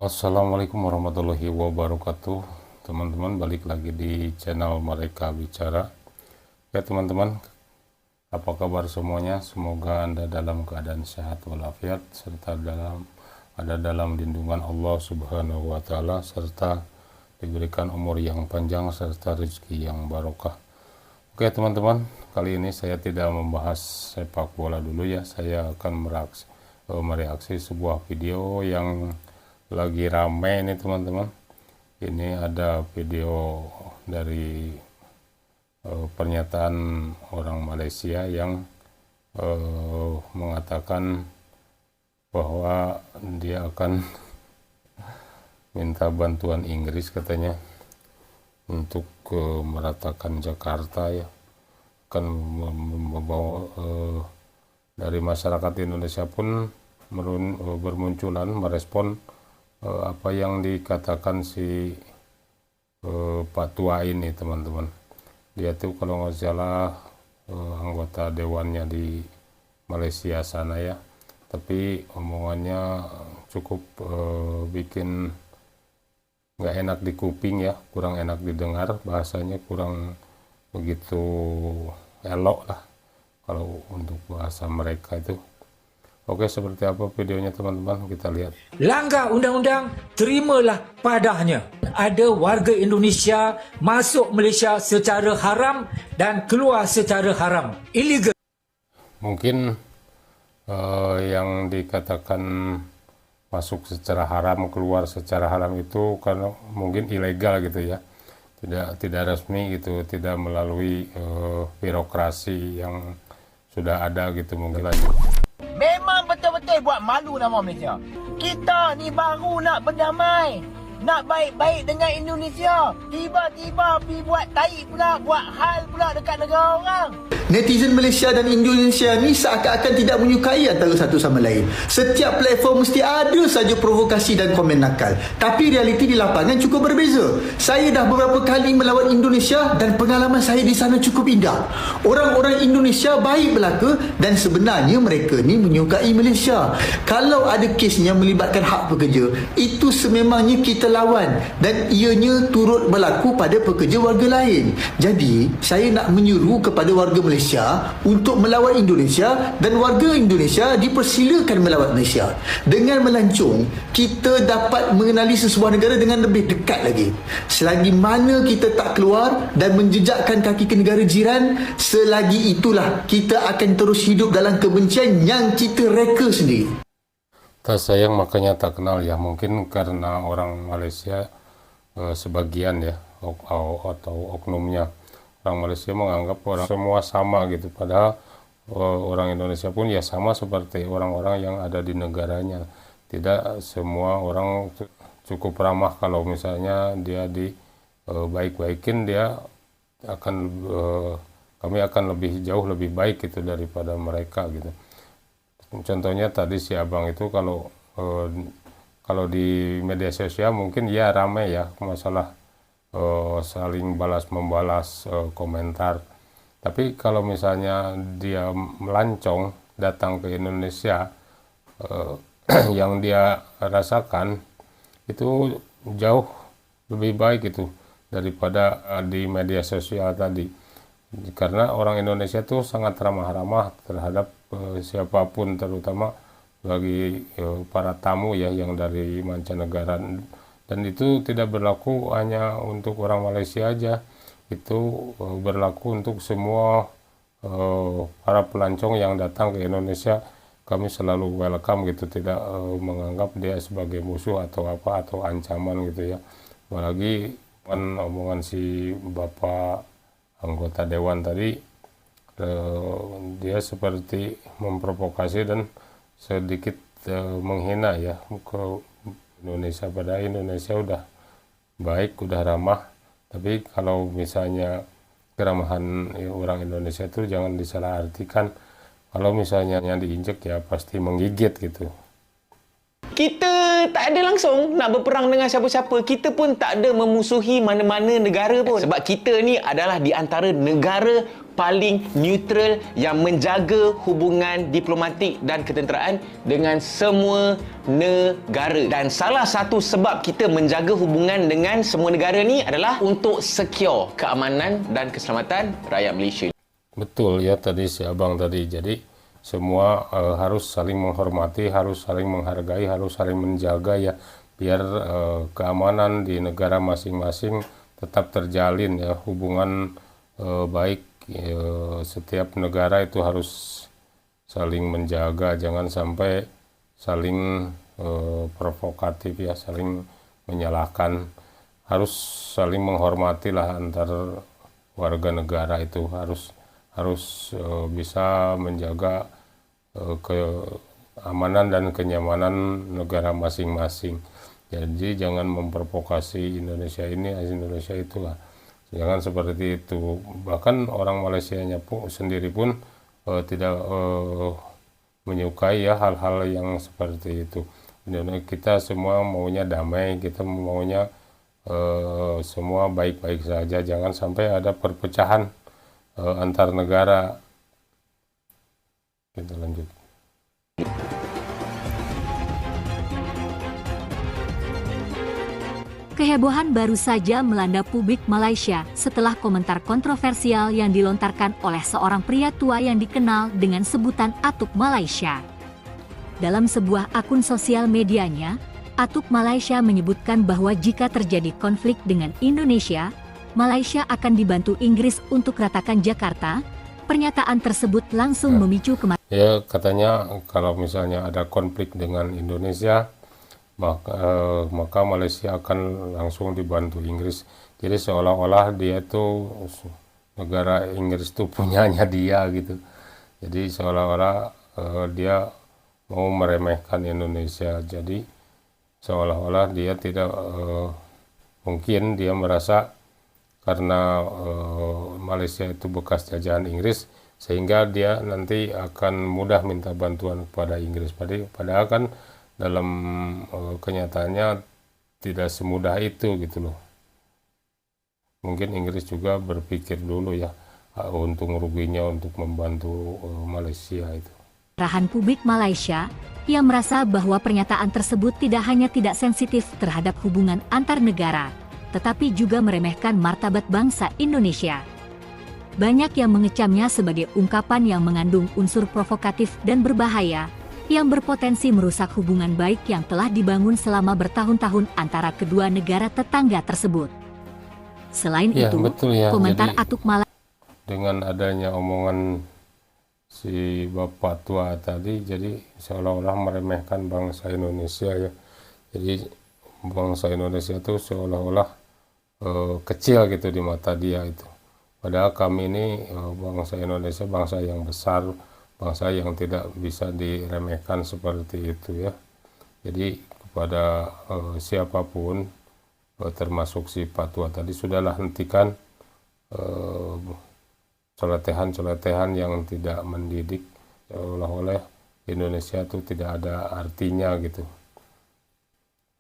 Assalamualaikum warahmatullahi wabarakatuh. Teman-teman, balik lagi di channel Mereka Bicara. Ya teman-teman, apa kabar semuanya? Semoga Anda dalam keadaan sehat walafiat serta ada dalam lindungan Allah Subhanahu wa taala, serta diberikan umur yang panjang serta rezeki yang barokah. Oke teman-teman, kali ini saya tidak membahas sepak bola dulu ya. Saya akan mereaksi sebuah video yang lagi rame ini teman-teman. Ini ada video dari pernyataan orang Malaysia yang mengatakan bahwa dia akan minta bantuan Inggris katanya untuk meratakan Jakarta ya, akan membawa dari masyarakat Indonesia pun bermunculan merespon apa yang dikatakan si Pak Tua ini teman-teman. Dia tuh kalau nggak salah anggota dewannya di Malaysia sana ya, tapi omongannya cukup bikin nggak enak di kuping ya, kurang enak didengar, bahasanya kurang begitu elok lah kalau untuk bahasa mereka itu. Oke, seperti apa videonya teman-teman, kita lihat. Langgar undang-undang, terimalah padanya. Ada warga Indonesia masuk Malaysia secara haram dan keluar secara haram. Illegal. Mungkin yang dikatakan masuk secara haram, keluar secara haram itu karena mungkin ilegal gitu ya. Tidak resmi gitu, tidak melalui birokrasi yang sudah ada gitu mungkin lagi. Memang betul-betul buat malu nama Malaysia. Kita ni baru nak berdamai, nak baik-baik dengan Indonesia. Tiba-tiba pergi buat taik pula, buat hal pula dekat negara orang. Netizen Malaysia dan Indonesia ni seakan-akan tidak menyukai antara satu sama lain. Setiap platform mesti ada saja provokasi dan komen nakal. Tapi realiti di lapangan cukup berbeza. Saya dah beberapa kali melawan Indonesia dan pengalaman saya di sana cukup indah. Orang-orang Indonesia baik belaka dan sebenarnya mereka ni menyukai Malaysia. Kalau ada kesnya melibatkan hak pekerja, itu sememangnya kita lawan dan ianya turut berlaku pada pekerja warga lain. Jadi, saya nak menyuruh kepada warga Malaysia untuk melawan Indonesia dan warga Indonesia dipersilakan melawat Malaysia. Dengan melancong, kita dapat mengenali sesebuah negara dengan lebih dekat lagi. Selagi mana kita tak keluar dan menjejakkan kaki ke negara jiran, selagi itulah kita akan terus hidup dalam kebencian yang kita reka sendiri. Tak sayang makanya tak kenal ya, mungkin karena orang Malaysia sebagian ya atau oknumnya orang Malaysia menganggap orang semua sama gitu, padahal orang Indonesia pun ya sama seperti orang-orang yang ada di negaranya. Tidak semua orang cukup ramah. Kalau misalnya dia baik-baikin, dia akan kami akan jauh lebih baik gitu daripada mereka gitu. Contohnya tadi si abang itu kalau di media sosial mungkin ya ramai ya masalah saling balas-membalas komentar. Tapi kalau misalnya dia melancong datang ke Indonesia, yang dia rasakan itu jauh lebih baik itu daripada di media sosial tadi. Karena orang Indonesia tuh sangat ramah-ramah terhadap siapapun, terutama bagi para tamu ya yang dari mancanegara. Dan itu tidak berlaku hanya untuk orang Malaysia aja, itu berlaku untuk semua para pelancong yang datang ke Indonesia. Kami selalu welcome gitu, tidak menganggap dia sebagai musuh atau apa atau ancaman gitu ya. Apalagi omongan si Bapak anggota dewan tadi, dia seperti memprovokasi dan sedikit menghina ya ke Indonesia, padahal Indonesia udah baik, udah ramah. Tapi kalau misalnya keramahan orang Indonesia itu jangan disalahartikan. Kalau misalnya yang diinjek ya pasti menggigit gitu. Kita tak ada langsung nak berperang dengan siapa-siapa. Kita pun tak ada memusuhi mana-mana negara pun. Sebab kita ni adalah di antara negara paling neutral yang menjaga hubungan diplomatik dan ketenteraan dengan semua negara. Dan salah satu sebab kita menjaga hubungan dengan semua negara ni adalah untuk secure keamanan dan keselamatan rakyat Malaysia. Betul ya tadi si Abang tadi. Jadi semua harus saling menghormati, harus saling menghargai, harus saling menjaga ya, biar keamanan di negara masing-masing tetap terjalin ya, hubungan baik. Setiap negara itu harus saling menjaga, jangan sampai saling provokatif ya, saling menyalahkan. Harus saling menghormati lah antar warga negara, itu harus bisa menjaga keamanan dan kenyamanan negara masing-masing. Jadi jangan memprovokasi Indonesia ini, Indonesia itu lah. Jangan seperti itu. Bahkan orang Malaysianya pun sendiri pun tidak menyukai ya hal-hal yang seperti itu. Kita semua maunya damai, kita maunya semua baik-baik saja. Jangan sampai ada perpecahan antar negara. Kita lanjut. Kehebohan baru saja melanda publik Malaysia setelah komentar kontroversial yang dilontarkan oleh seorang pria tua yang dikenal dengan sebutan Atuk Malaysia. Dalam sebuah akun sosial medianya, Atuk Malaysia menyebutkan bahwa jika terjadi konflik dengan Indonesia, Malaysia akan dibantu Inggris untuk ratakan Jakarta. Pernyataan tersebut langsung memicu kemarahan. Ya, katanya kalau misalnya ada konflik dengan Indonesia, maka Malaysia akan langsung dibantu Inggris. Jadi seolah-olah dia itu negara Inggris itu punyanya dia gitu. Jadi seolah-olah dia mau meremehkan Indonesia. Jadi seolah-olah dia tidak mungkin dia merasa karena Malaysia itu bekas jajahan Inggris, sehingga dia nanti akan mudah minta bantuan kepada Inggris. Padahal kan dalam kenyataannya tidak semudah itu gitu loh. Mungkin Inggris juga berpikir dulu ya untung ruginya untuk membantu Malaysia itu. Kemarahan publik Malaysia yang merasa bahwa pernyataan tersebut tidak hanya tidak sensitif terhadap hubungan antar negara, tetapi juga meremehkan martabat bangsa Indonesia. Banyak yang mengecamnya sebagai ungkapan yang mengandung unsur provokatif dan berbahaya, yang berpotensi merusak hubungan baik yang telah dibangun selama bertahun-tahun antara kedua negara tetangga tersebut. Selain Ya, itu, betul ya. komentar Jadi, Atuk Malaysia dengan adanya omongan si Bapak tua tadi, jadi seolah-olah meremehkan bangsa Indonesia ya. Jadi bangsa Indonesia itu seolah-olah kecil gitu di mata dia itu. Padahal kami ini bangsa Indonesia, bangsa yang besar, bangsa yang tidak bisa diremehkan seperti itu ya. Jadi kepada siapapun, termasuk si Pak Tua tadi, sudahlah hentikan celotehan-celotehan yang tidak mendidik, seolah-olah Indonesia itu tidak ada artinya gitu.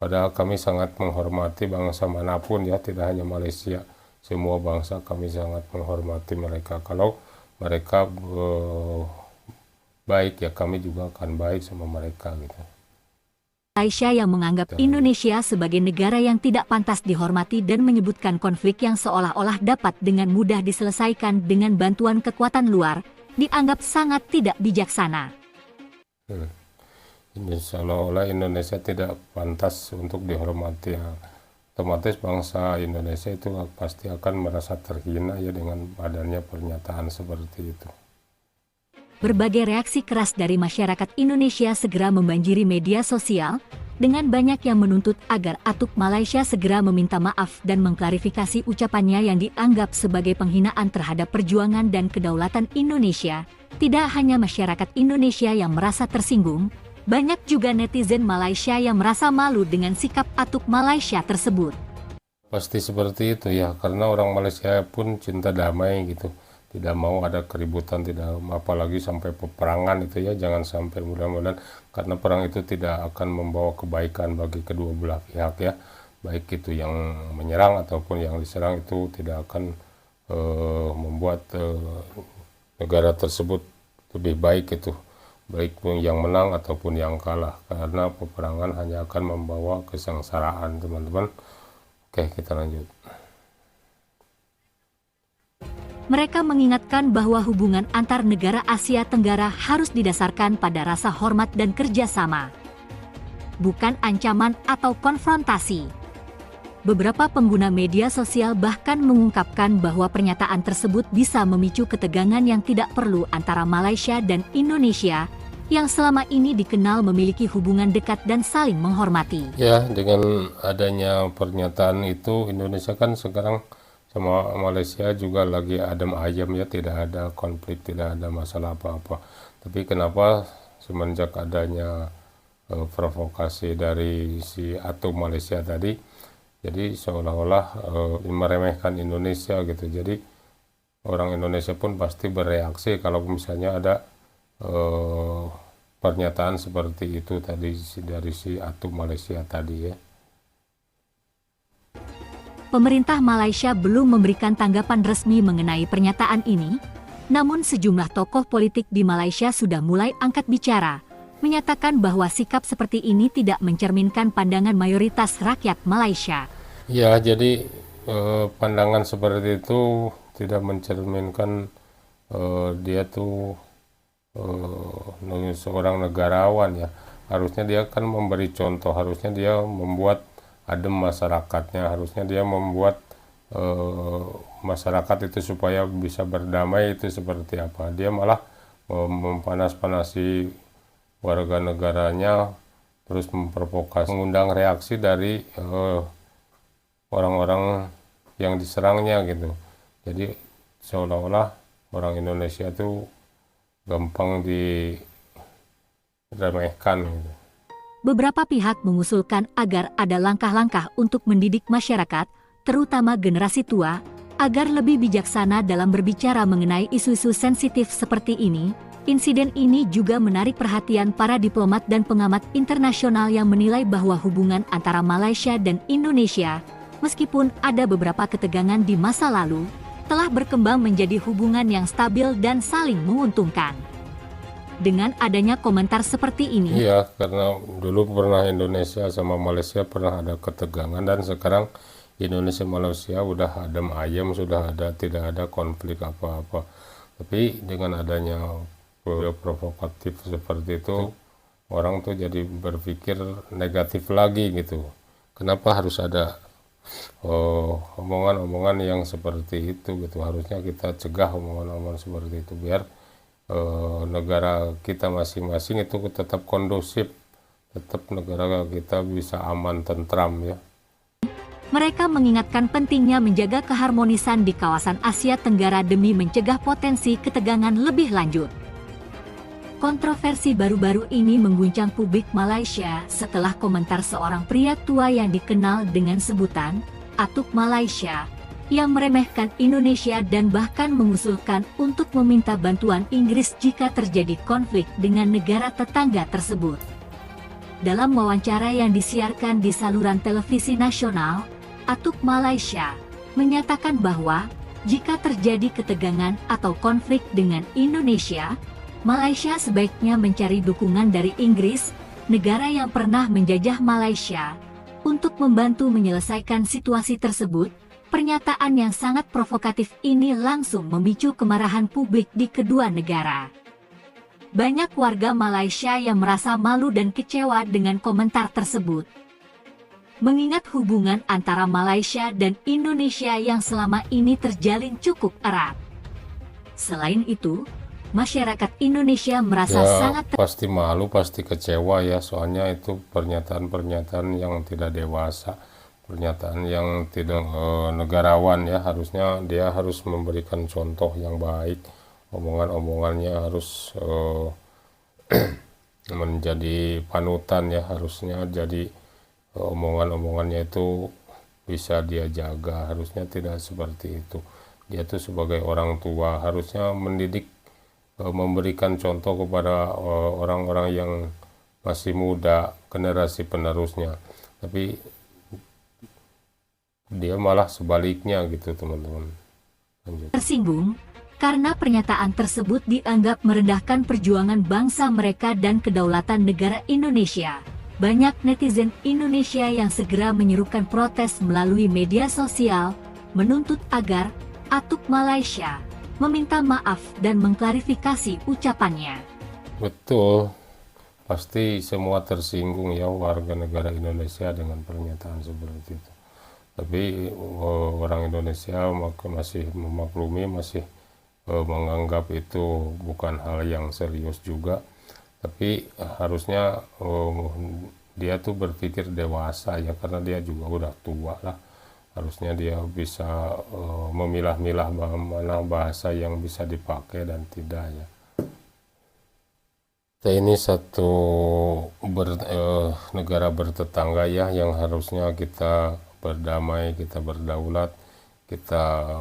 Padahal kami sangat menghormati bangsa manapun ya, tidak hanya Malaysia, semua bangsa kami sangat menghormati mereka. Kalau mereka baik ya, kami juga akan baik sama mereka gitu. yang menganggap Indonesia sebagai negara yang tidak pantas dihormati dan menyebutkan konflik yang seolah-olah dapat dengan mudah diselesaikan dengan bantuan kekuatan luar, dianggap sangat tidak bijaksana. Ini seolah-olah Indonesia tidak pantas untuk dihormati ya. Otomatis bangsa Indonesia itu pasti akan merasa terhina ya dengan adanya pernyataan seperti itu. Berbagai reaksi keras dari masyarakat Indonesia segera membanjiri media sosial, dengan banyak yang menuntut agar Atuk Malaysia segera meminta maaf dan mengklarifikasi ucapannya yang dianggap sebagai penghinaan terhadap perjuangan dan kedaulatan Indonesia. Tidak hanya masyarakat Indonesia yang merasa tersinggung, banyak juga netizen Malaysia yang merasa malu dengan sikap Atuk Malaysia tersebut. Pasti seperti itu ya, karena orang Malaysia pun cinta damai gitu. tidak mau ada keributan, tidak apalagi sampai peperangan itu ya, jangan sampai, mudah-mudahan, karena perang itu tidak akan membawa kebaikan bagi kedua belah pihak ya, baik itu yang menyerang ataupun yang diserang, itu tidak akan membuat negara tersebut lebih baik itu, baik yang menang ataupun yang kalah, karena peperangan hanya akan membawa kesengsaraan teman-teman. Oke, kita lanjut. Mereka mengingatkan bahwa hubungan antar negara Asia Tenggara harus didasarkan pada rasa hormat dan kerjasama, bukan ancaman atau konfrontasi. Beberapa pengguna media sosial bahkan mengungkapkan bahwa pernyataan tersebut bisa memicu ketegangan yang tidak perlu antara Malaysia dan Indonesia, yang selama ini dikenal memiliki hubungan dekat dan saling menghormati. Ya, dengan adanya pernyataan itu, Indonesia kan sekarang sama Malaysia juga lagi adem ayem ya, tidak ada konflik, tidak ada masalah apa-apa. Tapi kenapa semenjak adanya provokasi dari si Atu Malaysia tadi, jadi seolah-olah meremehkan Indonesia gitu. Jadi orang Indonesia pun pasti bereaksi kalau misalnya ada pernyataan seperti itu tadi dari si Atu Malaysia tadi ya. Pemerintah Malaysia belum memberikan tanggapan resmi mengenai pernyataan ini, namun sejumlah tokoh politik di Malaysia sudah mulai angkat bicara, menyatakan bahwa sikap seperti ini tidak mencerminkan pandangan mayoritas rakyat Malaysia. Ya, jadi pandangan seperti itu tidak mencerminkan dia tuh seorang negarawan ya. Harusnya dia kan memberi contoh, harusnya dia membuat adem masyarakatnya, harusnya dia membuat masyarakat itu supaya bisa berdamai, itu seperti apa. Dia malah mempanas-panasi warga negaranya, terus memprovokasi, mengundang reaksi dari orang-orang yang diserangnya gitu. Jadi seolah-olah orang Indonesia itu gampang diremehkan gitu. Beberapa pihak mengusulkan agar ada langkah-langkah untuk mendidik masyarakat, terutama generasi tua, agar lebih bijaksana dalam berbicara mengenai isu-isu sensitif seperti ini. Insiden ini juga menarik perhatian para diplomat dan pengamat internasional yang menilai bahwa hubungan antara Malaysia dan Indonesia, meskipun ada beberapa ketegangan di masa lalu, telah berkembang menjadi hubungan yang stabil dan saling menguntungkan. Dengan adanya komentar seperti ini, iya, karena dulu pernah Indonesia sama Malaysia pernah ada ketegangan, dan sekarang Indonesia Malaysia udah adem ayem, sudah tidak ada konflik apa-apa. Tapi dengan adanya provokatif seperti itu, orang tuh jadi berpikir negatif lagi gitu. Kenapa harus ada omongan-omongan yang seperti itu gitu? Harusnya kita cegah omongan-omongan seperti itu biar negara kita masing-masing itu tetap kondusif, tetap negara kita bisa aman, tentram ya. mereka mengingatkan pentingnya menjaga keharmonisan di kawasan Asia Tenggara demi mencegah potensi ketegangan lebih lanjut. Kontroversi baru-baru ini mengguncang publik Malaysia setelah komentar seorang pria tua yang dikenal dengan sebutan Atuk Malaysia, yang meremehkan Indonesia dan bahkan mengusulkan untuk meminta bantuan Inggris jika terjadi konflik dengan negara tetangga tersebut. Dalam wawancara yang disiarkan di saluran televisi nasional, Atuk Malaysia menyatakan bahwa jika terjadi ketegangan atau konflik dengan Indonesia, Malaysia sebaiknya mencari dukungan dari Inggris, negara yang pernah menjajah Malaysia, untuk membantu menyelesaikan situasi tersebut. Pernyataan yang sangat provokatif ini langsung memicu kemarahan publik di kedua negara. Banyak warga Malaysia yang merasa malu dan kecewa dengan komentar tersebut, mengingat hubungan antara Malaysia dan Indonesia yang selama ini terjalin cukup erat. Selain itu, masyarakat Indonesia merasa sangat pasti malu, pasti kecewa ya, soalnya itu pernyataan-pernyataan yang tidak dewasa, pernyataan yang tidak negarawan ya. Harusnya dia harus memberikan contoh yang baik, omongan-omongannya harus menjadi panutan ya, harusnya jadi omongan-omongannya itu bisa dia jaga, harusnya tidak seperti itu. dia tuh sebagai orang tua harusnya mendidik, memberikan contoh kepada orang-orang yang masih muda, generasi penerusnya. Tapi dia malah sebaliknya gitu teman-teman. Lanjut. Tersinggung karena pernyataan tersebut dianggap merendahkan perjuangan bangsa mereka dan kedaulatan negara Indonesia. Banyak netizen Indonesia yang segera menyerukan protes melalui media sosial, menuntut agar Atuk Malaysia meminta maaf dan mengklarifikasi ucapannya. Betul, pasti semua tersinggung ya warga negara Indonesia dengan pernyataan seperti itu. Tapi orang Indonesia masih memaklumi, masih menganggap itu bukan hal yang serius juga. Tapi harusnya dia tuh berpikir dewasa ya, karena dia juga udah tua lah. Harusnya dia bisa memilah-milah mana bahasa yang bisa dipakai dan tidak ya. Kita ini satu negara bertetangga ya, yang harusnya kita berdamai, kita berdaulat, kita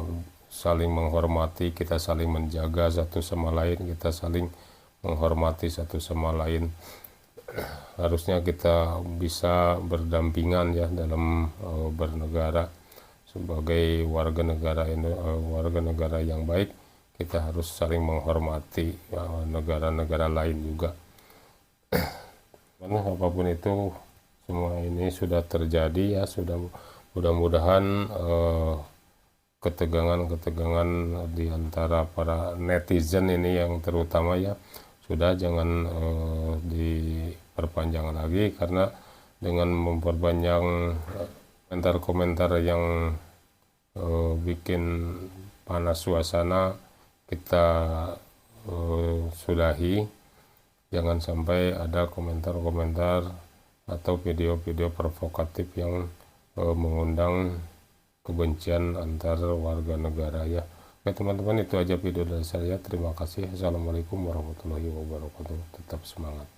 saling menghormati, kita saling menjaga satu sama lain, kita saling menghormati satu sama lain. Harusnya kita bisa berdampingan ya dalam bernegara. Sebagai warga negara yang baik, kita harus saling menghormati negara-negara lain juga. Karena apapun itu, semua ini sudah terjadi ya, sudah mudah-mudahan ketegangan di antara para netizen ini yang terutama ya sudah jangan diperpanjang lagi, karena dengan memperpanjang komentar-komentar yang bikin panas suasana, kita sudahi. Jangan sampai ada komentar-komentar atau video-video provokatif yang mengundang kebencian antar warga negara ya. Oke teman-teman, itu aja video dari saya. Terima kasih. Assalamualaikum warahmatullahi wabarakatuh. Tetap semangat.